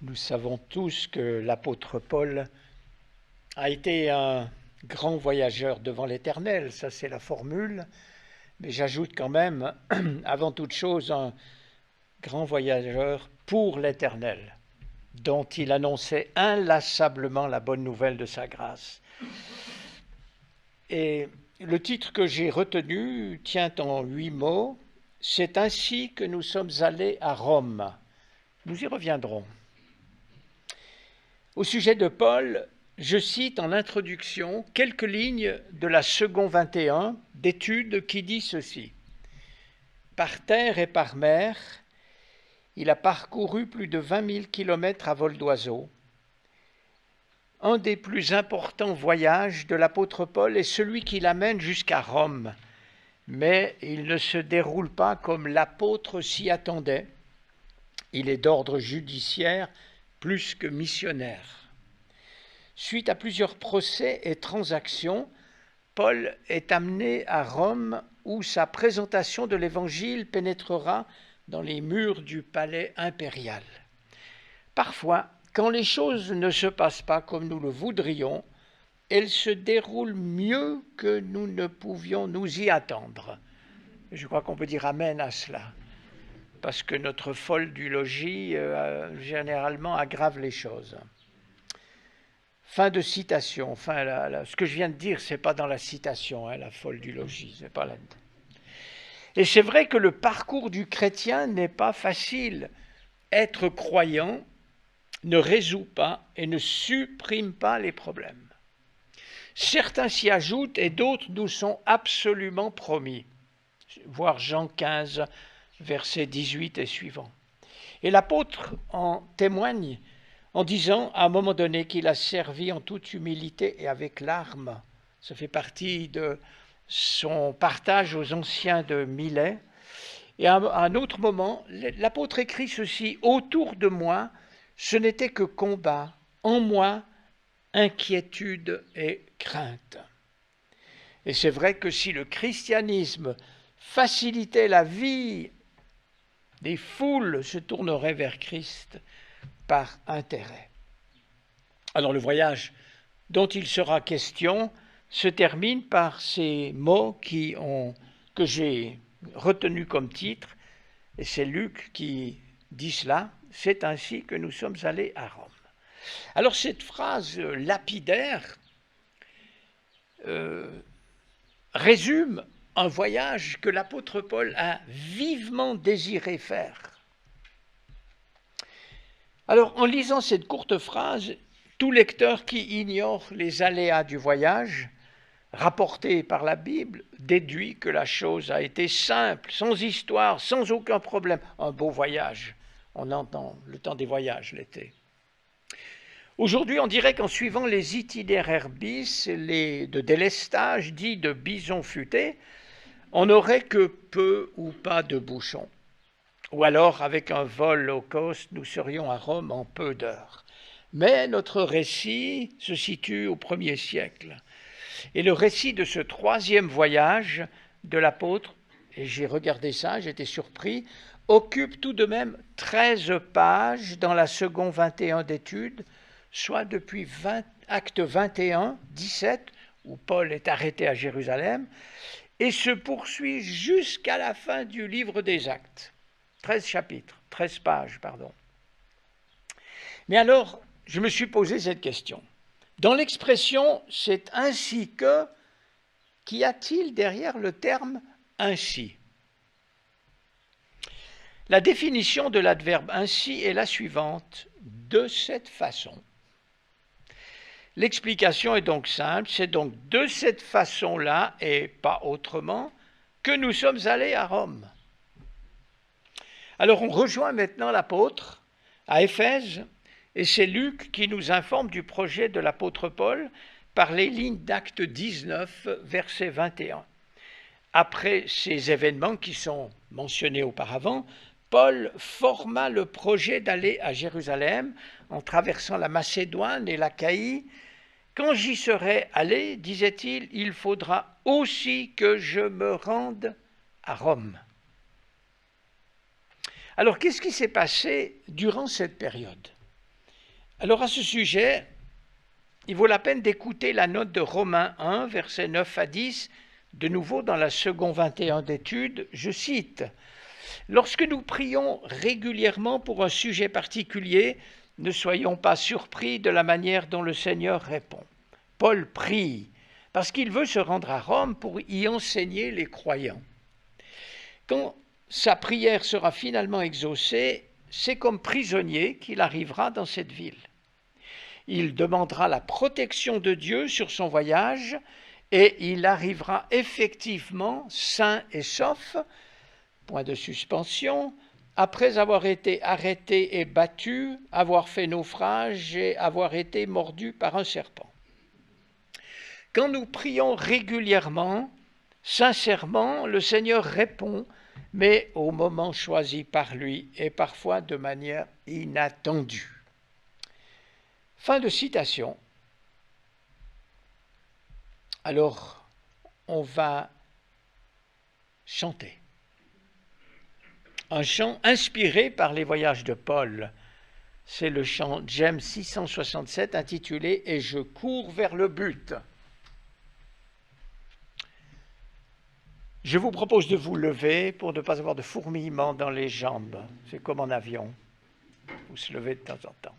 Nous savons tous que l'apôtre Paul a été un grand voyageur devant l'Éternel, ça c'est la formule, mais j'ajoute quand même, avant toute chose, un grand voyageur pour l'Éternel, dont il annonçait inlassablement la bonne nouvelle de sa grâce. Et le titre que j'ai retenu tient en 8 mots, « C'est ainsi que nous sommes allés à Rome ». Nous y reviendrons. Au sujet de Paul, je cite en introduction quelques lignes de la seconde 21 d'études qui dit ceci. Par terre et par mer, il a parcouru plus de 20 000 kilomètres à vol d'oiseau. Un des plus importants voyages de l'apôtre Paul est celui qui l'amène jusqu'à Rome, mais il ne se déroule pas comme l'apôtre s'y attendait. Il est d'ordre judiciaire plus que missionnaire. Suite à plusieurs procès et transactions, Paul est amené à Rome où sa présentation de l'Évangile pénétrera dans les murs du palais impérial. Parfois, quand les choses ne se passent pas comme nous le voudrions, elles se déroulent mieux que nous ne pouvions nous y attendre. Je crois qu'on peut dire amen à cela, parce que notre folle du logis généralement aggrave les choses. Fin de citation. Ce que je viens de dire, ce n'est pas dans la citation, la folle du logis, c'est pas là. Et c'est vrai que le parcours du chrétien n'est pas facile. Être croyant ne résout pas et ne supprime pas les problèmes. Certains s'y ajoutent et d'autres nous sont absolument promis. Voir Jean 15, versets 18 et suivants. Et l'apôtre en témoigne en disant à un moment donné qu'il a servi en toute humilité et avec larmes. Ça fait partie de son partage aux anciens de Milet. Et à un autre moment, l'apôtre écrit ceci, « Autour de moi, ce n'était que combat, en moi, inquiétude et crainte. » Et c'est vrai que si le christianisme facilitait la vie, les foules se tourneraient vers Christ par intérêt. Alors le voyage dont il sera question se termine par ces mots que j'ai retenus comme titre, et c'est Luc qui dit cela, « C'est ainsi que nous sommes allés à Rome ». Alors cette phrase lapidaire résume un voyage que l'apôtre Paul a vivement désiré faire. Alors, en lisant cette courte phrase, tout lecteur qui ignore les aléas du voyage, rapportés par la Bible, déduit que la chose a été simple, sans histoire, sans aucun problème. Un beau voyage. On entend le temps des voyages l'été. Aujourd'hui, on dirait qu'en suivant les itinéraires bis, de délestage, dits de bison futé, on n'aurait que peu ou pas de bouchons. Ou alors, avec un vol low cost, nous serions à Rome en peu d'heures. Mais notre récit se situe au 1er siècle. Et le récit de ce 3e voyage de l'apôtre, et j'ai regardé ça, j'étais surpris, occupe tout de même 13 pages dans la seconde 21 d'études, soit depuis acte 21, 17, où Paul est arrêté à Jérusalem, et se poursuit jusqu'à la fin du livre des Actes. 13 pages, pardon. Mais alors, je me suis posé cette question. Dans l'expression « c'est ainsi que », qu'y a-t-il derrière le terme « ainsi » ? La définition de l'adverbe « ainsi » est la suivante, « de cette façon ». L'explication est donc simple, c'est donc de cette façon-là, et pas autrement, que nous sommes allés à Rome. Alors on rejoint maintenant l'apôtre à Éphèse, et c'est Luc qui nous informe du projet de l'apôtre Paul par les lignes d'Acte 19, verset 21. Après ces événements qui sont mentionnés auparavant, Paul forma le projet d'aller à Jérusalem en traversant la Macédoine et l'Achaïe. « Quand j'y serai allé, disait-il, il faudra aussi que je me rende à Rome. » Alors, qu'est-ce qui s'est passé durant cette période ? Alors à ce sujet, il vaut la peine d'écouter la note de Romains 1, versets 9 à 10, de nouveau dans la seconde 21 d'études, je cite « Lorsque nous prions régulièrement pour un sujet particulier, ne soyons pas surpris de la manière dont le Seigneur répond. Paul prie parce qu'il veut se rendre à Rome pour y enseigner les croyants. Quand sa prière sera finalement exaucée, c'est comme prisonnier qu'il arrivera dans cette ville. Il demandera la protection de Dieu sur son voyage et il arrivera effectivement sain et sauf, point de suspension, après avoir été arrêté et battu, avoir fait naufrage et avoir été mordu par un serpent. Quand nous prions régulièrement, sincèrement, le Seigneur répond, mais au moment choisi par lui et parfois de manière inattendue. Fin de citation. Alors, on va chanter. Un chant inspiré par les voyages de Paul. C'est le chant Gem 667 intitulé « Et je cours vers le but ». Je vous propose de vous lever pour ne pas avoir de fourmillement dans les jambes. C'est comme en avion. Vous se levez de temps en temps.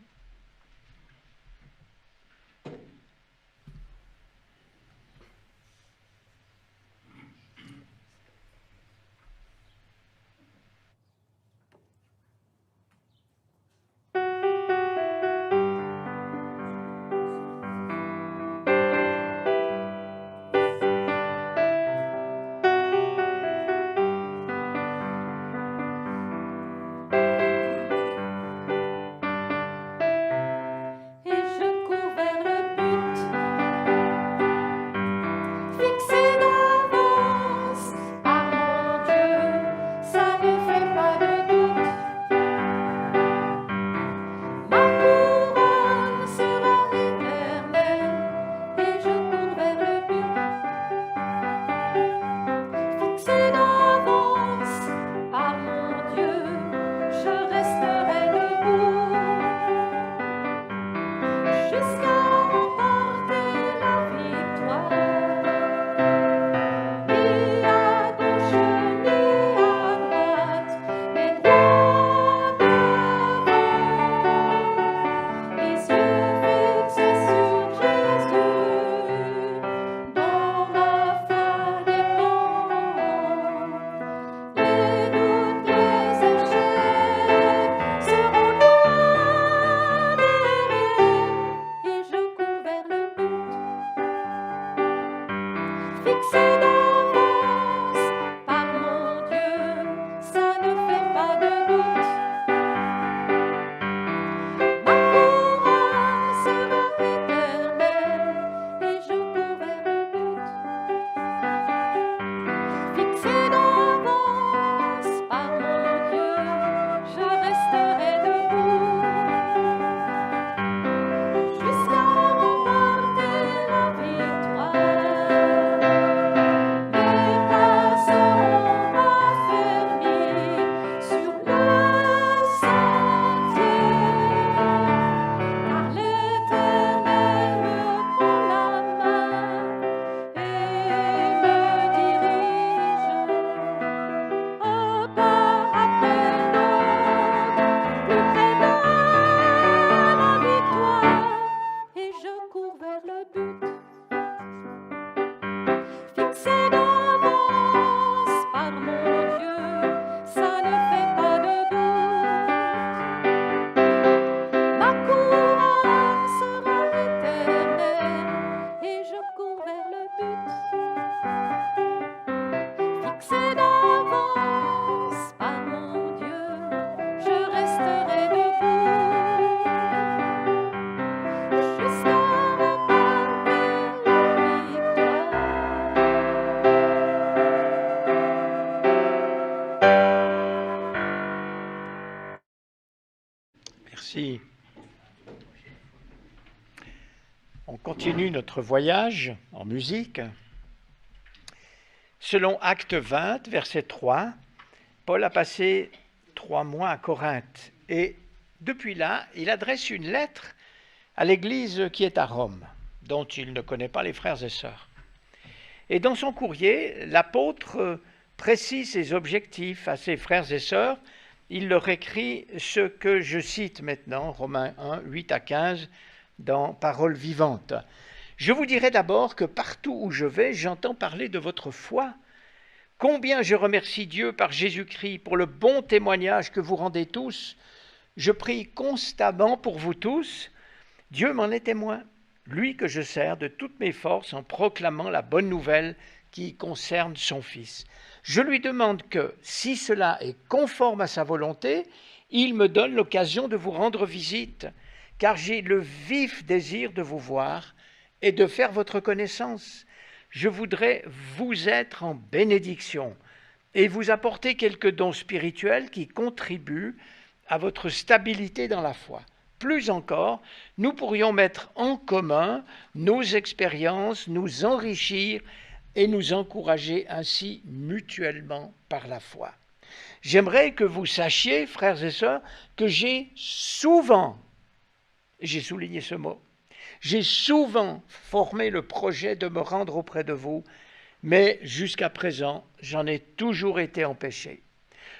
Merci. On continue notre voyage en musique. Selon Acte 20, verset 3, Paul a passé 3 mois à Corinthe et depuis là, il adresse une lettre à l'église qui est à Rome, dont il ne connaît pas les frères et sœurs. Et dans son courrier, l'apôtre précise ses objectifs à ses frères et sœurs. Il leur écrit ce que je cite maintenant, Romains 1, 8 à 15, dans Paroles vivantes. Je vous dirai d'abord que partout où je vais, j'entends parler de votre foi. Combien je remercie Dieu par Jésus-Christ pour le bon témoignage que vous rendez tous. Je prie constamment pour vous tous. Dieu m'en est témoin, lui que je sers de toutes mes forces en proclamant la bonne nouvelle qui concerne son Fils. Je lui demande que, si cela est conforme à sa volonté, il me donne l'occasion de vous rendre visite, car j'ai le vif désir de vous voir et de faire votre connaissance. Je voudrais vous être en bénédiction et vous apporter quelques dons spirituels qui contribuent à votre stabilité dans la foi. Plus encore, nous pourrions mettre en commun nos expériences, nous enrichir et nous encourager ainsi mutuellement par la foi. J'aimerais que vous sachiez, frères et sœurs, que j'ai souligné ce mot, j'ai souvent formé le projet de me rendre auprès de vous, mais jusqu'à présent, j'en ai toujours été empêché.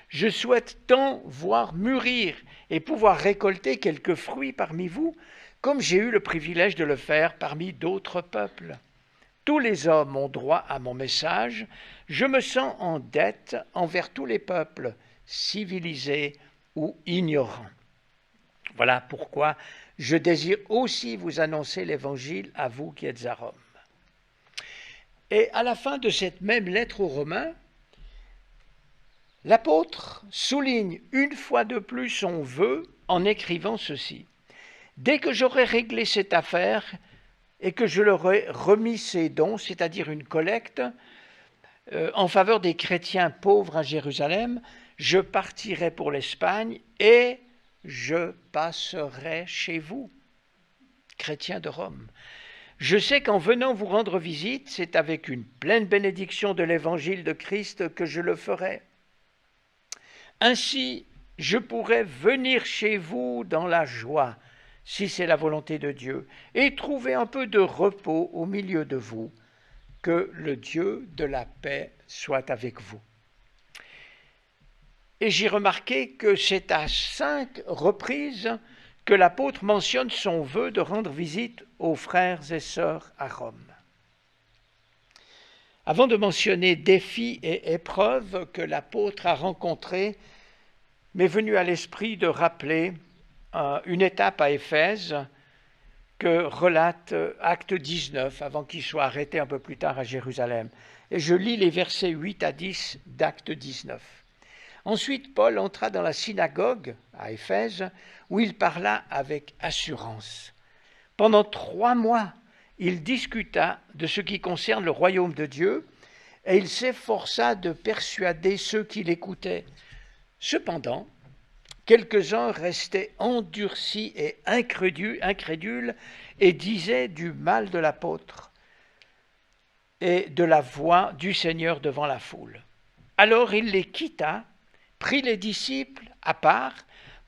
Je souhaite tant voir mûrir et pouvoir récolter quelques fruits parmi vous, comme j'ai eu le privilège de le faire parmi d'autres peuples. Tous les hommes ont droit à mon message. Je me sens en dette envers tous les peuples, civilisés ou ignorants. Voilà pourquoi je désire aussi vous annoncer l'Évangile à vous qui êtes à Rome. Et à la fin de cette même lettre aux Romains, l'apôtre souligne une fois de plus son vœu en écrivant ceci. Dès que j'aurai réglé cette affaire et que je leur ai remis ces dons, c'est-à-dire une collecte, en faveur des chrétiens pauvres à Jérusalem, je partirai pour l'Espagne et je passerai chez vous, chrétiens de Rome. Je sais qu'en venant vous rendre visite, c'est avec une pleine bénédiction de l'Évangile de Christ que je le ferai. Ainsi, je pourrai venir chez vous dans la joie, si c'est la volonté de Dieu, et trouver un peu de repos au milieu de vous. Que le Dieu de la paix soit avec vous. Et j'ai remarqué que c'est à 5 reprises que l'apôtre mentionne son vœu de rendre visite aux frères et sœurs à Rome. Avant de mentionner défis et épreuves que l'apôtre a rencontrés, m'est venu à l'esprit de rappeler une étape à Éphèse que relate Acte 19, avant qu'il soit arrêté un peu plus tard à Jérusalem. Et je lis les versets 8 à 10 d'Acte 19. Ensuite, Paul entra dans la synagogue à Éphèse, où il parla avec assurance. Pendant 3 mois, il discuta de ce qui concerne le royaume de Dieu, et il s'efforça de persuader ceux qui l'écoutaient. Cependant, quelques-uns restaient endurcis et incrédules et disaient du mal de l'apôtre et de la voix du Seigneur devant la foule. Alors il les quitta, prit les disciples à part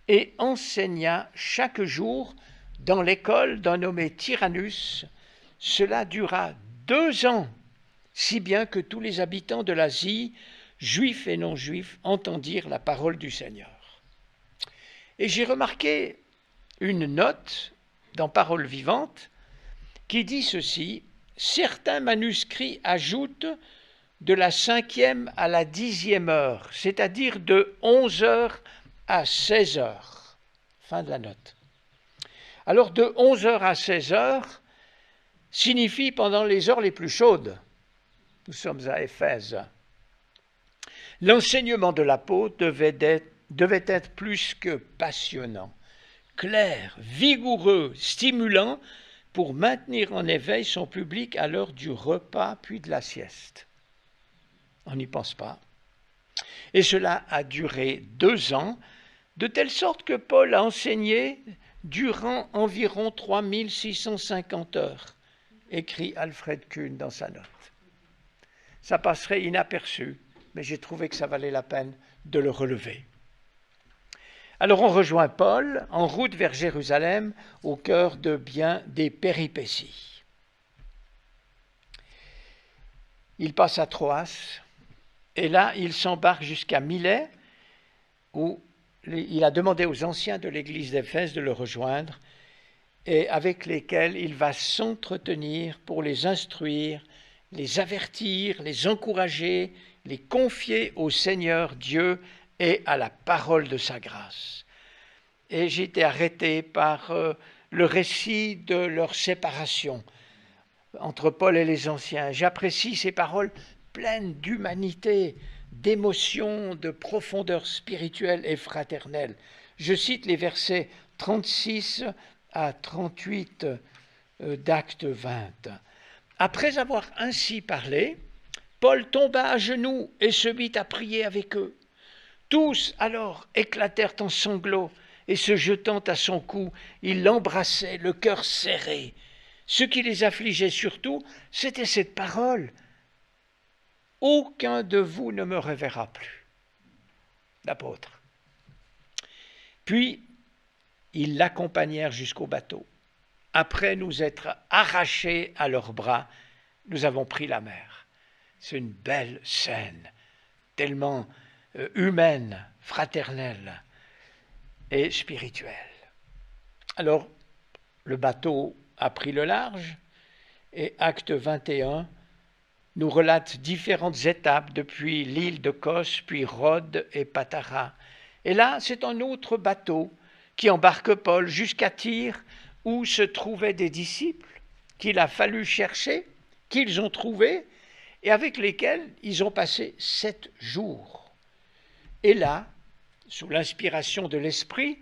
et enseigna chaque jour dans l'école d'un nommé Tyrannus. Cela dura 2 ans, si bien que tous les habitants de l'Asie, juifs et non-juifs, entendirent la parole du Seigneur. Et j'ai remarqué une note dans Paroles vivantes qui dit ceci: certains manuscrits ajoutent de la 5e à la 10e heure, c'est-à-dire de 11h à 16h. Fin de la note. Alors de 11h à 16h signifie pendant les heures les plus chaudes. Nous sommes à Éphèse. L'enseignement de l'apôtre devait être plus que passionnant, clair, vigoureux, stimulant pour maintenir en éveil son public à l'heure du repas puis de la sieste. On n'y pense pas. Et cela a duré 2 ans, de telle sorte que Paul a enseigné durant environ 3650 heures, écrit Alfred Kuhn dans sa note. Ça passerait inaperçu, mais j'ai trouvé que ça valait la peine de le relever. Alors on rejoint Paul en route vers Jérusalem au cœur de bien des péripéties. Il passe à Troas et là il s'embarque jusqu'à Milet où il a demandé aux anciens de l'église d'Éphèse de le rejoindre et avec lesquels il va s'entretenir pour les instruire, les avertir, les encourager, les confier au Seigneur Dieu et à la parole de sa grâce. Et j'ai été arrêté par le récit de leur séparation entre Paul et les anciens. J'apprécie ces paroles pleines d'humanité, d'émotion, de profondeur spirituelle et fraternelle. Je cite les versets 36 à 38 d'Acte 20. Après avoir ainsi parlé, Paul tomba à genoux et se mit à prier avec eux. Tous alors éclatèrent en sanglots et se jetant à son cou, ils l'embrassaient, le cœur serré. Ce qui les affligeait surtout, c'était cette parole. Aucun de vous ne me reverra plus. L'apôtre. Puis, ils l'accompagnèrent jusqu'au bateau. Après nous être arrachés à leurs bras, nous avons pris la mer. C'est une belle scène, tellement humaine, fraternelle et spirituelle. Alors, le bateau a pris le large et Acte 21 nous relate différentes étapes depuis l'île de Kos, puis Rhodes et Patara. Et là, c'est un autre bateau qui embarque Paul jusqu'à Tyr, où se trouvaient des disciples qu'il a fallu chercher, qu'ils ont trouvés et avec lesquels ils ont passé 7 jours. Et là, sous l'inspiration de l'Esprit,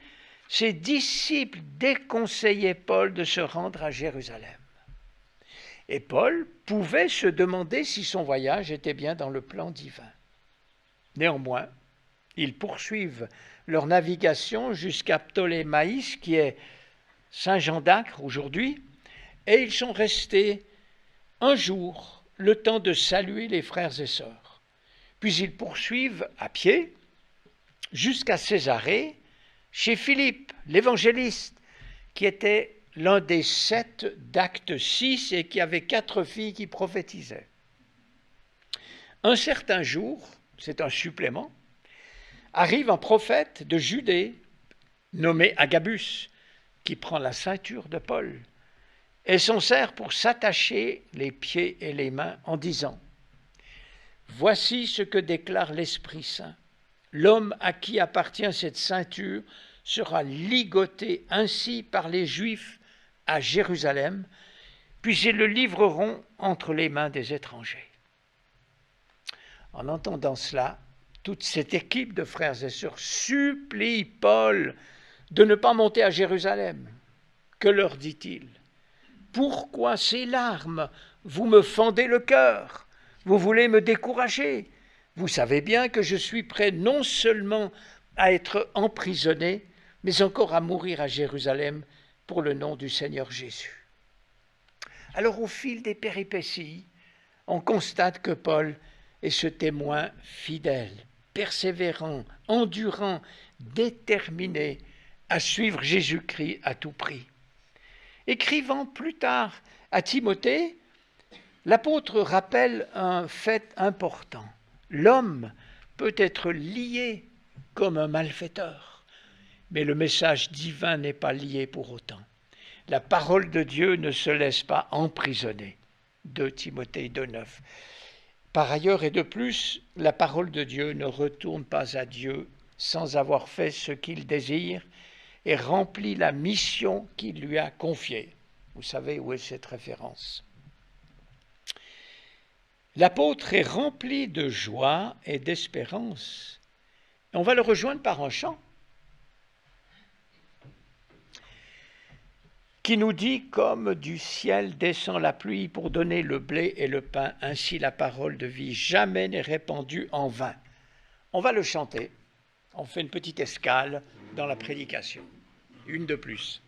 ses disciples déconseillaient Paul de se rendre à Jérusalem. Et Paul pouvait se demander si son voyage était bien dans le plan divin. Néanmoins, ils poursuivent leur navigation jusqu'à Ptolémaïs, qui est Saint-Jean d'Acre aujourd'hui, et ils sont restés un jour, le temps de saluer les frères et sœurs. Puis ils poursuivent à pied jusqu'à Césarée, chez Philippe, l'évangéliste, qui était l'un des 7 d'Acte 6 et qui avait 4 filles qui prophétisaient. Un certain jour, c'est un supplément, arrive un prophète de Judée nommé Agabus, qui prend la ceinture de Paul et s'en sert pour s'attacher les pieds et les mains en disant « Voici ce que déclare l'Esprit Saint. L'homme à qui appartient cette ceinture sera ligoté ainsi par les Juifs à Jérusalem, puis ils le livreront entre les mains des étrangers. » En entendant cela, toute cette équipe de frères et sœurs supplie Paul de ne pas monter à Jérusalem. Que leur dit-il? Pourquoi ces larmes? Vous me fendez le cœur. Vous voulez me décourager. Vous savez bien que je suis prêt non seulement à être emprisonné, mais encore à mourir à Jérusalem pour le nom du Seigneur Jésus. Alors au fil des péripéties, on constate que Paul est ce témoin fidèle, persévérant, endurant, déterminé à suivre Jésus-Christ à tout prix. Écrivant plus tard à Timothée, l'apôtre rappelle un fait important. L'homme peut être lié comme un malfaiteur, mais le message divin n'est pas lié pour autant. La parole de Dieu ne se laisse pas emprisonner. 2 Timothée 2,9. Par ailleurs et de plus, la parole de Dieu ne retourne pas à Dieu sans avoir fait ce qu'il désire et rempli la mission qu'il lui a confiée. Vous savez où est cette référence? L'apôtre est rempli de joie et d'espérance. On va le rejoindre par un chant qui nous dit « Comme du ciel descend la pluie pour donner le blé et le pain, ainsi la parole de vie jamais n'est répandue en vain. » On va le chanter. On fait une petite escale dans la prédication. Une de plus.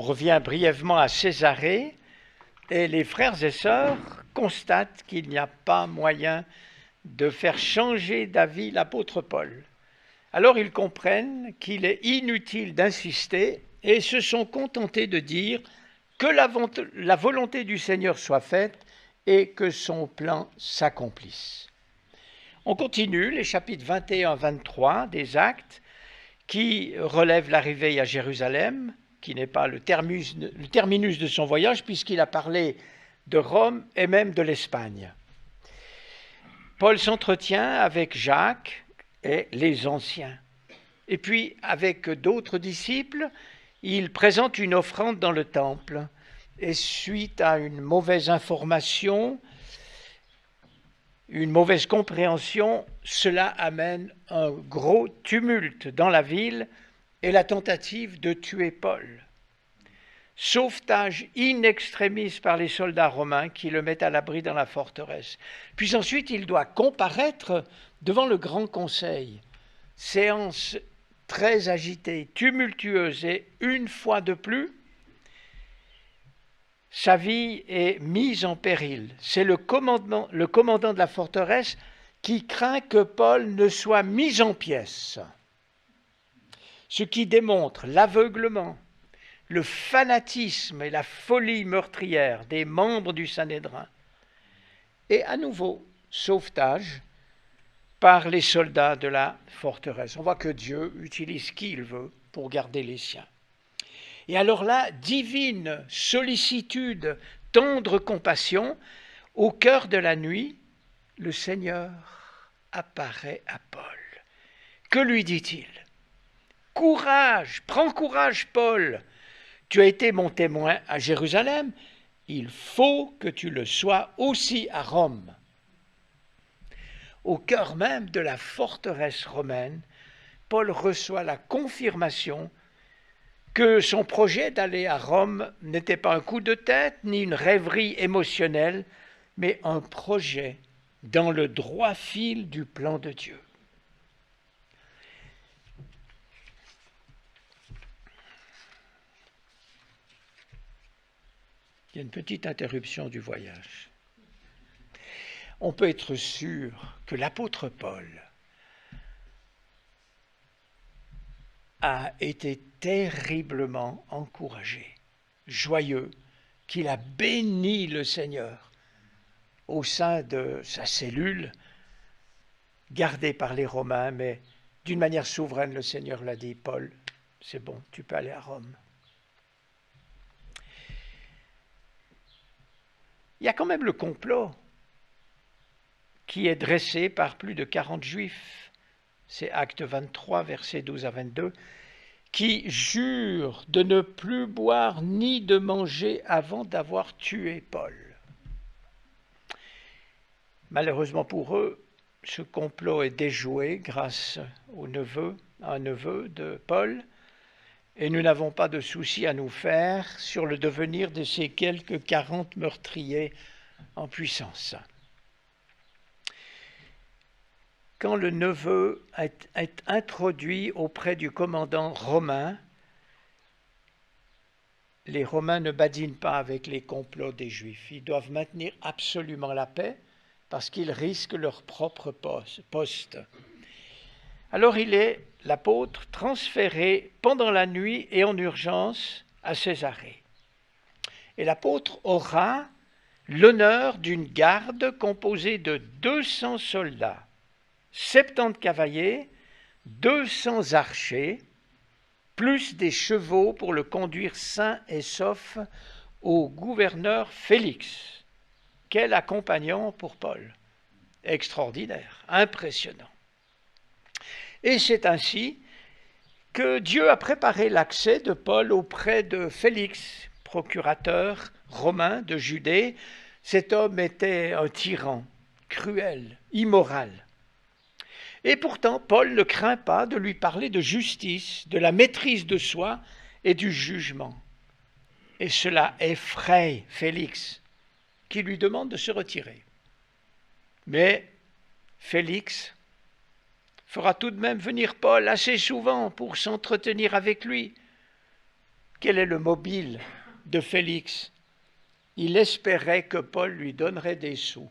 revient brièvement à Césarée et les frères et sœurs constatent qu'il n'y a pas moyen de faire changer d'avis l'apôtre Paul. Alors ils comprennent qu'il est inutile d'insister et se sont contentés de dire que la volonté du Seigneur soit faite et que son plan s'accomplisse. On continue les chapitres 21-23 des Actes qui relèvent l'arrivée à Jérusalem, qui n'est pas le terminus de son voyage puisqu'il a parlé de Rome et même de l'Espagne. Paul s'entretient avec Jacques et les anciens. Et puis, avec d'autres disciples, il présente une offrande dans le temple. Et suite à une mauvaise information, une mauvaise compréhension, cela amène un gros tumulte dans la ville et la tentative de tuer Paul. Sauvetage in extremis par les soldats romains qui le mettent à l'abri dans la forteresse. Puis ensuite, il doit comparaître devant le grand conseil. Séance très agitée, tumultueuse et une fois de plus, sa vie est mise en péril. C'est le commandant de la forteresse qui craint que Paul ne soit mis en pièces, ce qui démontre l'aveuglement, le fanatisme et la folie meurtrière des membres du Sanhédrin. Et à nouveau, sauvetage par les soldats de la forteresse. On voit que Dieu utilise qui il veut pour garder les siens. Et alors là, divine sollicitude, tendre compassion, au cœur de la nuit, le Seigneur apparaît à Paul. Que lui dit-il ? Courage, prends courage, Paul. Tu as été mon témoin à Jérusalem, il faut que tu le sois aussi à Rome. Au cœur même de la forteresse romaine, Paul reçoit la confirmation que son projet d'aller à Rome n'était pas un coup de tête ni une rêverie émotionnelle, mais un projet dans le droit fil du plan de Dieu. Il y a une petite interruption du voyage. On peut être sûr que l'apôtre Paul a été terriblement encouragé, joyeux, qu'il a béni le Seigneur au sein de sa cellule, gardée par les Romains, mais d'une manière souveraine, le Seigneur l'a dit, Paul, c'est bon, tu peux aller à Rome. Il y a quand même le complot qui est dressé par plus de 40 Juifs, c'est Acte 23, versets 12 à 22, qui jurent de ne plus boire ni de manger avant d'avoir tué Paul. Malheureusement pour eux, ce complot est déjoué grâce à un neveu de Paul, et nous n'avons pas de souci à nous faire sur le devenir de ces quelques 40 meurtriers en puissance. Quand le neveu est introduit auprès du commandant romain, les Romains ne badinent pas avec les complots des Juifs. Ils doivent maintenir absolument la paix parce qu'ils risquent leur propre poste. Alors il est, l'apôtre, transféré pendant la nuit et en urgence à Césarée. Et l'apôtre aura l'honneur d'une garde composée de 200 soldats, 70 cavaliers, 200 archers, plus des chevaux pour le conduire sain et sauf au gouverneur Félix. Quel accompagnant pour Paul! Extraordinaire, impressionnant. Et c'est ainsi que Dieu a préparé l'accès de Paul auprès de Félix, procurateur romain de Judée. Cet homme était un tyran, cruel, immoral. Et pourtant, Paul ne craint pas de lui parler de justice, de la maîtrise de soi et du jugement. Et cela effraie Félix, qui lui demande de se retirer. Mais Félix fera tout de même venir Paul assez souvent pour s'entretenir avec lui. Quel est le mobile de Félix? Il espérait que Paul lui donnerait des sous.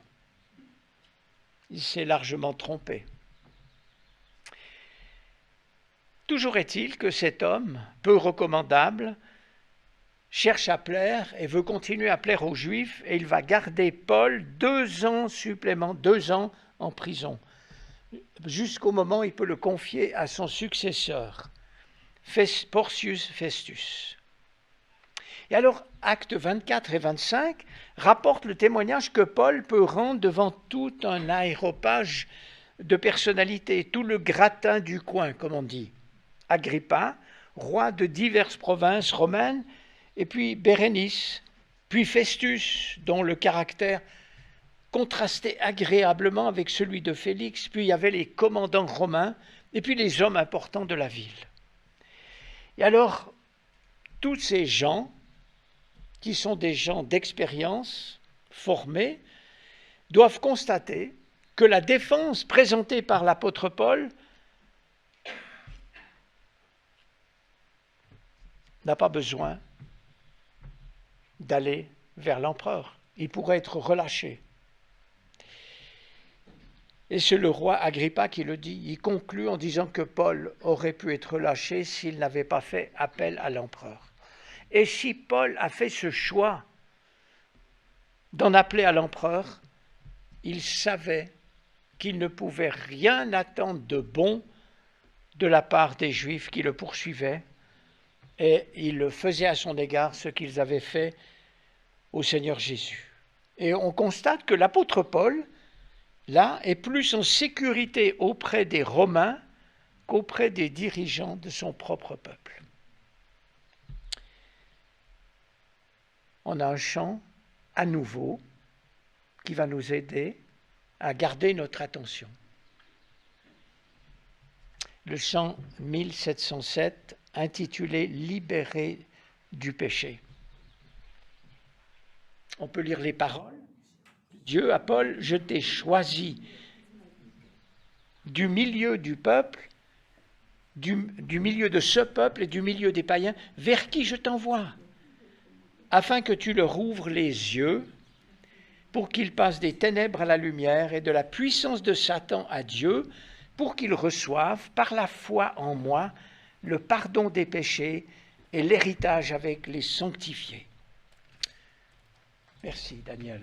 Il s'est largement trompé. Toujours est-il que cet homme, peu recommandable, cherche à plaire et veut continuer à plaire aux Juifs, et il va garder Paul 2 ans supplémentaires, 2 ans en prison, jusqu'au moment où il peut le confier à son successeur, Porcius Festus. Et alors, actes 24 et 25 rapportent le témoignage que Paul peut rendre devant tout un aéropage de personnalités, tout le gratin du coin, comme on dit. Agrippa, roi de diverses provinces romaines, et puis Bérénice, puis Festus, dont le caractère contrastait agréablement avec celui de Félix, puis il y avait les commandants romains, et puis les hommes importants de la ville. Et alors, tous ces gens, qui sont des gens d'expérience, formés, doivent constater que la défense présentée par l'apôtre Paul n'a pas besoin d'aller vers l'empereur. Il pourrait être relâché. Et c'est le roi Agrippa qui le dit. Il conclut en disant que Paul aurait pu être relâché s'il n'avait pas fait appel à l'empereur. Et si Paul a fait ce choix d'en appeler à l'empereur, il savait qu'il ne pouvait rien attendre de bon de la part des Juifs qui le poursuivaient, et il faisait à son égard ce qu'ils avaient fait au Seigneur Jésus. Et on constate que l'apôtre Paul, là, est plus en sécurité auprès des Romains qu'auprès des dirigeants de son propre peuple. On a un chant à nouveau qui va nous aider à garder notre attention. Le chant 1707, intitulé « Libéré du péché ». On peut lire les paroles. Dieu à Paul, je t'ai choisi du milieu du peuple, du milieu de ce peuple et du milieu des païens, vers qui je t'envoie, afin que tu leur ouvres les yeux, pour qu'ils passent des ténèbres à la lumière et de la puissance de Satan à Dieu, pour qu'ils reçoivent par la foi en moi le pardon des péchés et l'héritage avec les sanctifiés. Merci, Daniel.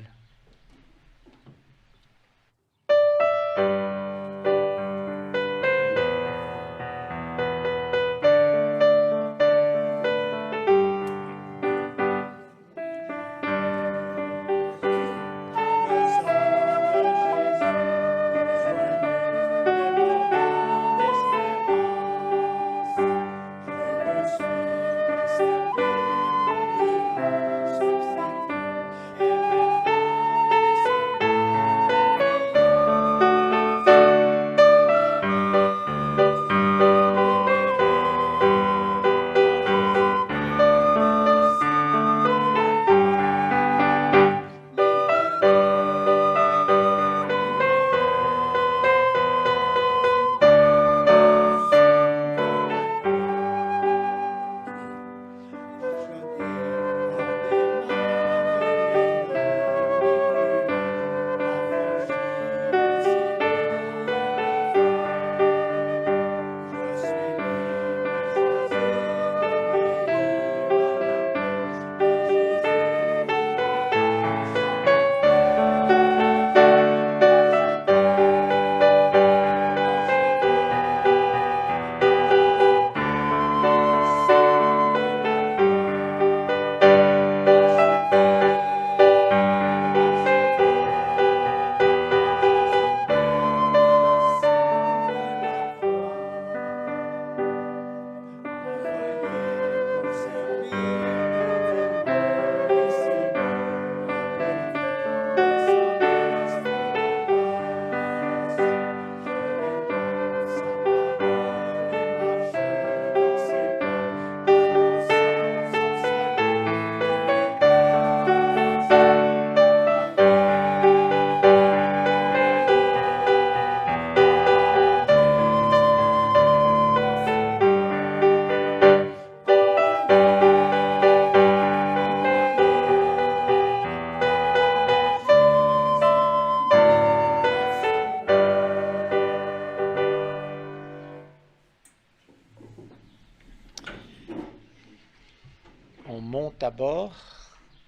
à bord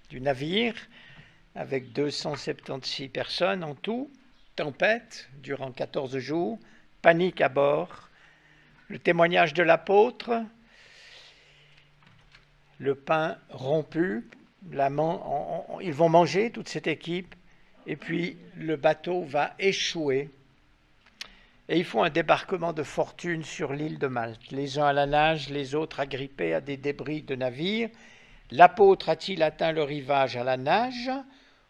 du navire avec 276 personnes en tout. Tempête durant 14 jours, panique à bord, le témoignage de l'apôtre, le pain rompu, ils vont manger toute cette équipe, et puis le bateau va échouer. Et ils font un débarquement de fortune sur l'île de Malte, les uns à la nage, les autres agrippés à des débris de navires. L'apôtre a-t-il atteint le rivage à la nage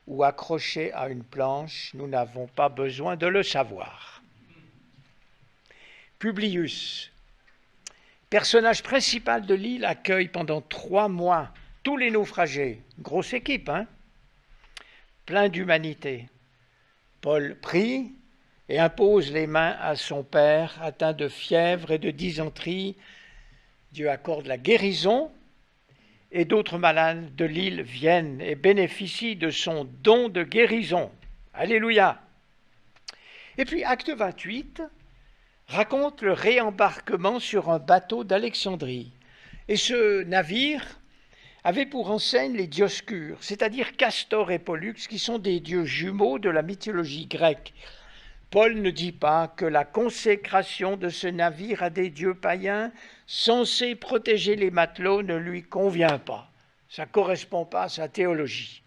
ou accroché à une planche? Nous n'avons pas besoin de le savoir. Publius, personnage principal de l'île, accueille pendant 3 mois tous les naufragés. Grosse équipe, hein? Plein d'humanité. Paul prie et impose les mains à son père, atteint de fièvre et de dysenterie. Dieu accorde la guérison, et d'autres malades de l'île viennent et bénéficient de son don de guérison. Alléluia! Et puis, acte 28 raconte le réembarquement sur un bateau d'Alexandrie. Et ce navire avait pour enseigne les Dioscures, c'est-à-dire Castor et Pollux, qui sont des dieux jumeaux de la mythologie grecque. Paul ne dit pas que la consécration de ce navire à des dieux païens censés protéger les matelots ne lui convient pas. Ça ne correspond pas à sa théologie.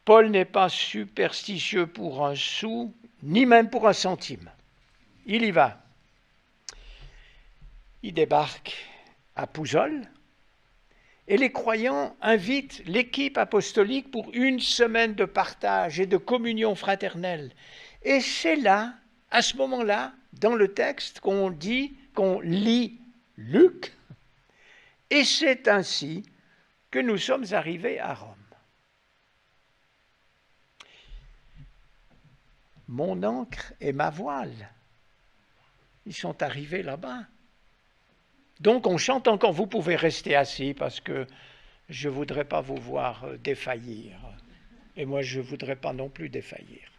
Paul n'est pas superstitieux pour un sou, ni même pour un centime. Il y va. Il débarque à Pouzol et les croyants invitent l'équipe apostolique pour une semaine de partage et de communion fraternelle. Et c'est là, à ce moment-là, dans le texte, qu'on lit Luc, et c'est ainsi que nous sommes arrivés à Rome. Mon ancre et ma voile, ils sont arrivés là-bas. Donc on chante encore, vous pouvez rester assis parce que je ne voudrais pas vous voir défaillir. Et moi, je ne voudrais pas non plus défaillir.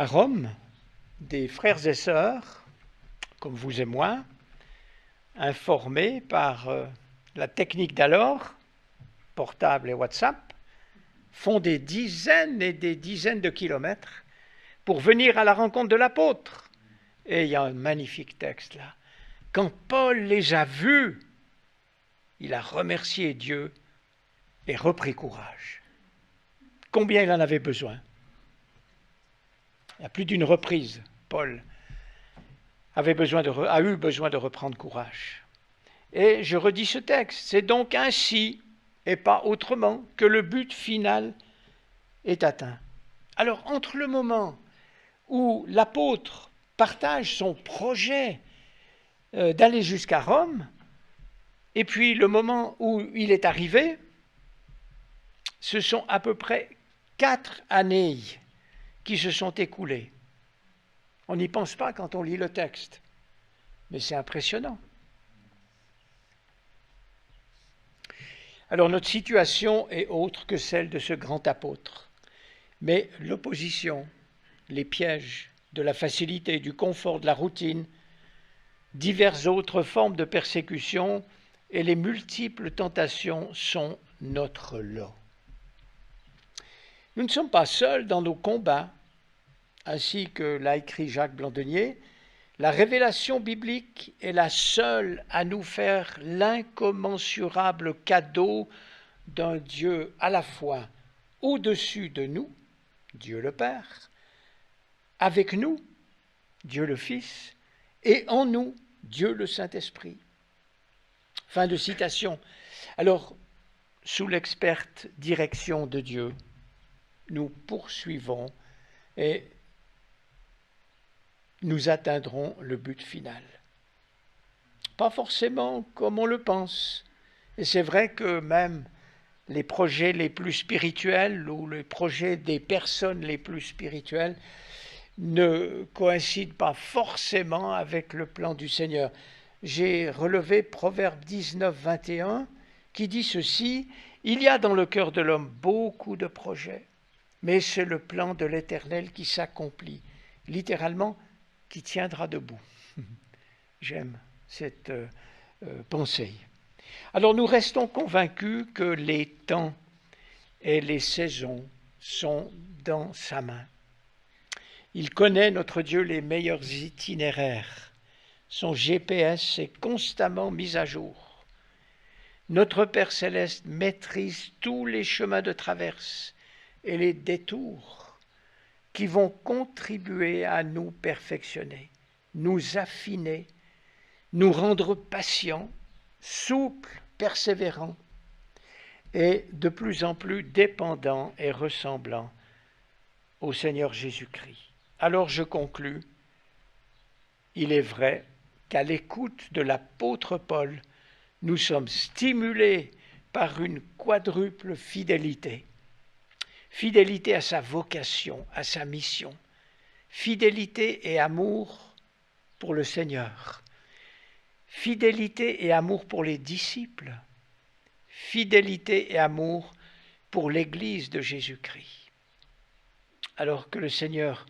à Rome des frères et sœurs, comme vous et moi, informés par la technique d'alors, portable et WhatsApp, font des dizaines et des dizaines de kilomètres pour venir à la rencontre de l'apôtre. Et il y a un magnifique texte là. Quand Paul les a vus, il a remercié Dieu et repris courage. Combien il en avait besoin? Il y a plus d'une reprise, Paul a eu besoin de reprendre courage. Et je redis ce texte, c'est donc ainsi et pas autrement que le but final est atteint. Alors, entre le moment où l'apôtre partage son projet d'aller jusqu'à Rome, et puis le moment où il est arrivé, ce sont à peu près 4 années qui se sont écoulées. On n'y pense pas quand on lit le texte, mais c'est impressionnant. Alors notre situation est autre que celle de ce grand apôtre, mais l'opposition, les pièges de la facilité, du confort, de la routine, diverses autres formes de persécution et les multiples tentations sont notre lot. Nous ne sommes pas seuls dans nos combats, ainsi que l'a écrit Jacques Blandenier. La révélation biblique est la seule à nous faire l'incommensurable cadeau d'un Dieu à la fois au-dessus de nous, Dieu le Père, avec nous, Dieu le Fils, et en nous, Dieu le Saint-Esprit. Fin de citation. Alors, sous l'experte direction de Dieu, nous poursuivons et nous atteindrons le but final. Pas forcément comme on le pense. Et c'est vrai que même les projets les plus spirituels ou les projets des personnes les plus spirituelles ne coïncident pas forcément avec le plan du Seigneur. J'ai relevé Proverbe 19, 21 qui dit ceci: « Il y a dans le cœur de l'homme beaucoup de projets, mais c'est le plan de l'Éternel qui s'accomplit. » Littéralement, qui tiendra debout. J'aime cette pensée. Alors nous restons convaincus que les temps et les saisons sont dans sa main. Il connaît, notre Dieu, les meilleurs itinéraires. Son GPS est constamment mis à jour. Notre Père céleste maîtrise tous les chemins de traverse et les détours qui vont contribuer à nous perfectionner, nous affiner, nous rendre patients, souples, persévérants et de plus en plus dépendants et ressemblants au Seigneur Jésus-Christ. Alors je conclus, il est vrai qu'à l'écoute de l'apôtre Paul, nous sommes stimulés par une quadruple fidélité. Fidélité à sa vocation, à sa mission. Fidélité et amour pour le Seigneur. Fidélité et amour pour les disciples. Fidélité et amour pour l'Église de Jésus-Christ. Alors que le Seigneur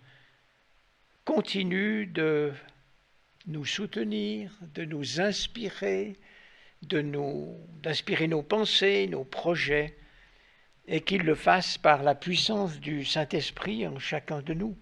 continue nous soutenir, de nous inspirer, d'inspirer nos pensées, nos projets, et qu'il le fasse par la puissance du Saint-Esprit en chacun de nous.